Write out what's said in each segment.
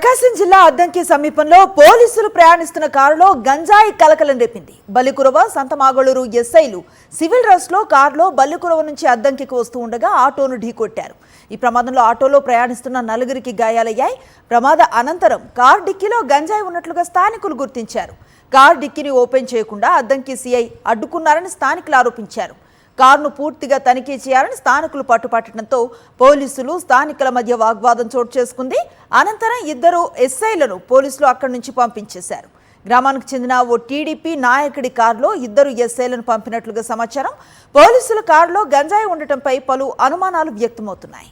ప్రకాశం జిల్లా అద్దంకి సమీపంలో పోలీసులు ప్రయాణిస్తున్న కారులో గంజాయి కలకలం రేపింది. బల్లికురవ సంతమాగళూరు ఎస్ఐలు సివిల్ డ్రెస్ లో కారులో బల్లికురవ నుంచి అద్దంకికి వస్తూ ఉండగా ఆటోను ఢీకొట్టారు. ఈ ప్రమాదంలో ఆటోలో ప్రయాణిస్తున్న నలుగురికి గాయాలయ్యాయి. ప్రమాద అనంతరం కార్ డిక్కీలో గంజాయి ఉన్నట్లుగా స్థానికులు గుర్తించారు. కార్ డిక్కీని ఓపెన్ చేయకుండా అద్దంకి సిఐ అడ్డుకున్నారని స్థానికులు ఆరోపించారు. కారును పూర్తిగా తనిఖీ చేయాలని స్థానికులు పట్టుపట్టడంతో పోలీసులు స్థానికుల మధ్య వాగ్వాదం చోటు చేసుకుంది. అనంతరం ఇద్దరు ఎస్ఐలను పోలీసులు అక్కడి నుంచి పంపించేశారు. గ్రామానికి చెందిన ఓ టీడీపీ నాయకుడి కారులో ఇద్దరు ఎస్ఐలను పంపినట్లుగా సమాచారం. పోలీసుల కారులో గంజాయి ఉండటంపై పలు అనుమానాలు వ్యక్తమవుతున్నాయి.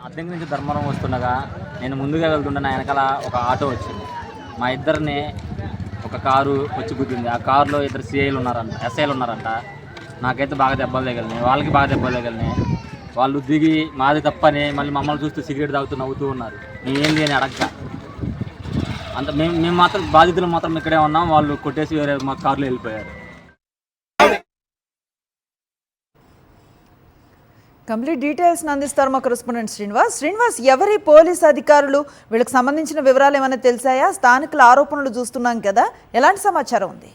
అద్దంకి నుంచి ధర్మవరం వస్తుండగా నేను ముందుగా వెళ్తుంటే నా వెనకాల ఒక ఆటో వచ్చింది. మా ఇద్దరిని ఒక కారు వచ్చి గుద్దింది. ఆ కారులో ఇద్దరు ఎస్ఐలు ఉన్నారంట. నాకైతే బాగా దెబ్బలు తగిలినాయి, వాళ్ళకి బాగా దెబ్బలు తగిలినాయి. వాళ్ళు దిగి మాది తప్పని మళ్ళీ మమ్మల్ని చూస్తూ సిగరెట్ తాగుతూ నవ్వుతూ ఉన్నారు. నేనేంది అని అడగక అంత మేము మాత్రం బాధితులు మాత్రం ఇక్కడే ఉన్నాం. వాళ్ళు కొట్టేసి వేరే మా కారులో వెళ్ళిపోయారు. కంప్లీట్ డీటెయిల్స్ అందిస్తారు మా కరెస్పాండెంట్ శ్రీనివాస్. ఎవరి పోలీస్ అధికారులు, వీళ్ళకి సంబంధించిన వివరాలు ఏమైనా తెలిసాయా? స్థానికుల ఆరోపణలు చూస్తున్నాం కదా, ఎలాంటి సమాచారం ఉంది?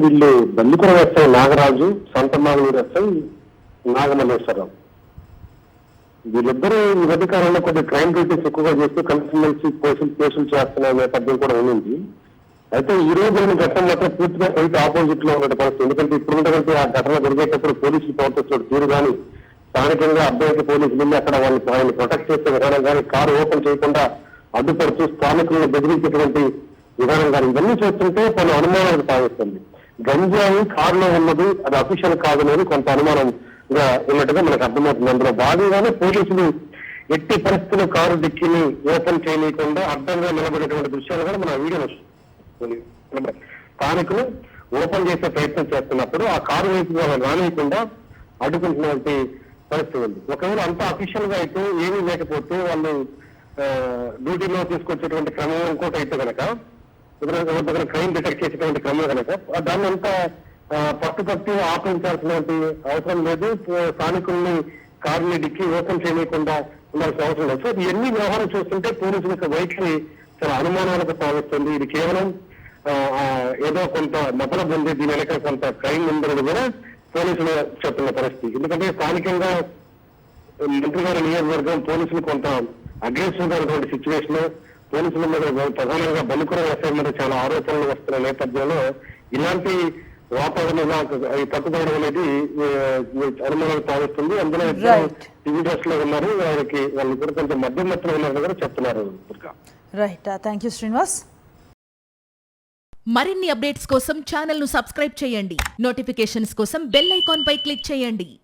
వీళ్ళు బల్లికురవ ఎస్ఐ నాగరాజు, సంతమాగళూరు ఎస్ఐ నాగమల్లేశ్వరరావు, వీళ్ళిద్దరూ ఈ మధ్యకాలంలో కొద్దిగా క్రైమ్ రేటింగ్స్ ఎక్కువగా చేస్తూ కలిసిమెలిసి కేసులు చేస్తున్న నేపథ్యం కూడా ఉంది. అయితే ఈ రోజు ఘటన మాత్రం పూర్తిగా అయితే ఆపోజిట్ లో ఉన్న పరిస్థితి. ఎందుకంటే ఇప్పుడున్నటువంటి ఆ ఘటన జరిగేటప్పుడు పోలీసులు ప్రవర్తిస్తున్న తీరు కానీ, స్థానికంగా అబ్బాయికి పోలీసులు వెళ్ళి అక్కడ ఆయన ప్రొటెక్ట్ చేసే విధానం కానీ, కారు ఓపెన్ చేయకుండా అడ్డుపడుతూ స్థానికులను బెదిరించేటువంటి విధానం కానీ, ఇవన్నీ చూస్తుంటే పలు అనుమానాలకు సాగిస్తుంది. గంజాయి కారులో ఉన్నది అది అఫీషియల్ కాదనేది కొంత అనుమానంగా ఉన్నట్టుగా మనకు అర్థమవుతుంది. అందులో భాగంగానే పోలీసులు ఎట్టి పరిస్థితుల్లో కారు డిక్కీని ఓపెన్ చేయలేకుండా అడ్డంగా నిలబడేటువంటి దృశ్యాలు కూడా మన వీడియోలో స్థానికులు ఓపెన్ చేసే ప్రయత్నం చేస్తున్నప్పుడు ఆ కారు వైపు వాళ్ళని రానియకుండా అడ్డుకుంటున్నటువంటి పరిస్థితి ఉంది. ఒకవేళ అంత అఫీషియల్ గా అయితే ఏమీ లేకపోతే వాళ్ళు డ్యూటీలో తీసుకొచ్చేటువంటి క్రమం ఇంకోటి అయితే కనుక, దగ్గర క్రైమ్ డిటెక్ట్ చేసేటువంటి క్రమం కనుక దాన్ని అంతా పట్టుపట్టి ఆపించాల్సినటువంటి అవసరం లేదు. స్థానికుల్ని కారుని డిక్కి ఓపెన్ చేయకుండా ఉండాల్సిన అవసరం లేదు. సో ఇవన్నీ వ్యవహారం చూస్తుంటే పోలీసుల యొక్క వైఖరి చాలా అనుమానాలకు సాగుతుంది. ఇది కేవలం ఏదో కొంత మతలబు ఉంది, దీని వెనక కొంత క్రైమ్ ఉందని కూడా పోలీసులు చెప్తున్న పరిస్థితి. ఎందుకంటే స్థానికంగా మంత్రి గారి నియోజకవర్గం పోలీసులు కొంత అగ్రెసివ్ గా ఉన్నటువంటి సిచ్యువేషన్, పోలీసుల మీద ప్రధానంగా బల్లికురవ ఎస్ఐ మీద చాలా ఆరోపణలు వస్తున్న నేపథ్యంలో ఇలాంటి వాతావరణం పట్టుబడడం అనేది అనుమానాలు సాగుతుంది. అందులో సివిల్ డ్రెస్ లో ఉన్నారు, వాళ్ళు కూడా కొంచెం మధ్యమత్తులో ఉన్నారు కూడా చెప్తున్నారు. Right, thank you Srinivas. మరిన్ని అప్డేట్స్ కోసం ఛానల్ ను సబ్స్క్రైబ్ చేయండి. నోటిఫికేషన్స్ కోసం బెల్ ఐకాన్ పై క్లిక్ చేయండి.